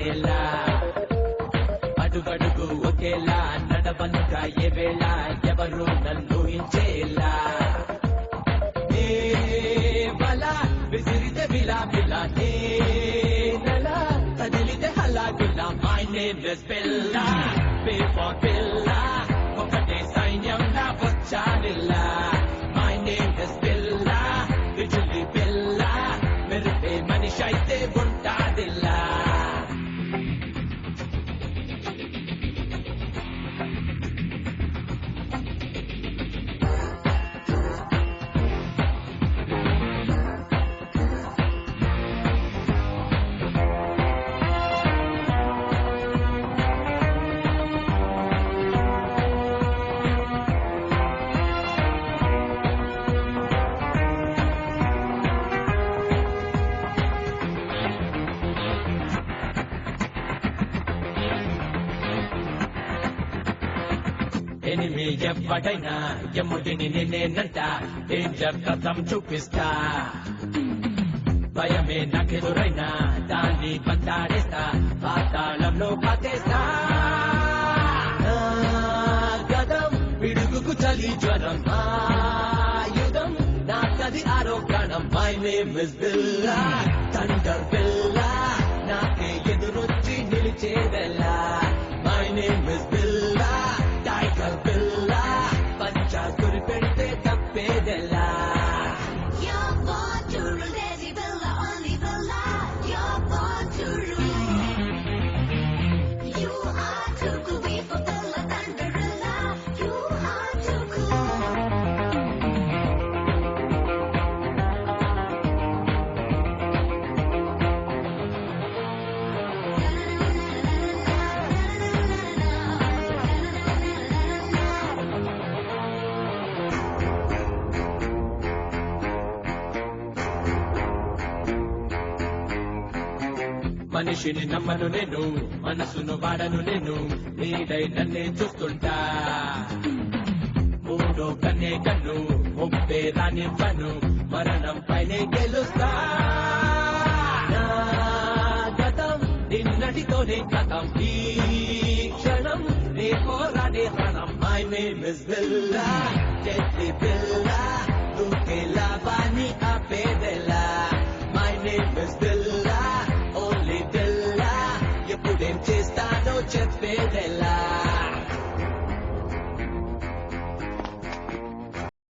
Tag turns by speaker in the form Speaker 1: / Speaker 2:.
Speaker 1: ఒకేలా అడుగడుగు ఒకేలా నడవనుక ఏ వేళ ఎవరు నన్ను హించేలా బల విసిరితే బిలా బిలా నెల కదిలితే హలా Gulla my name is Billa paper బిల్లా ఒకటే సైన్యం నా వచ్చానిల్లా మై నేమ్ ఇస్ బిల్లా విజులి బిల్లా మెరిపే మనిషి అయితే ఉంటాదిల్లా ఎనిమి ఎవ్వడైనా ఎమ్ముడిని నేనేనంట డేంజర్ కథం చూపిస్తా భయమే నాకెదురైనా దాన్ని పట్టాడేస్తా పాతాళంలో పాతేస్తా గదం పిడుగుకు చలి జ్వరం ఆయుధం నాకది ఆరోగ్యం my name is Billa thunder బిల్లా నాకే ఎదురొచ్చి నిలిచేదెల్లా my name is Billa tiger బిల్లా పంచా గురి పెడితే తప్పేదెల్లా
Speaker 2: You're born to rule, Lazy Billa, only Billa. You're born to rule. You are too cool, we for Billa, Thunderilla. You are too cool.
Speaker 1: మనిషిని నమ్మను నేను మనసును వాడను నేను నీడై నన్నే చూస్తుంటా మూడో కన్నే కన్ను ముప్పే రానివ్వను మరణం పైనే గెలుస్తా నా గతం నిన్నటితోనే కథం ఈ క్షణం నే పోరాడే రణం my name is Billa Chetty Billa దూకేలా బాని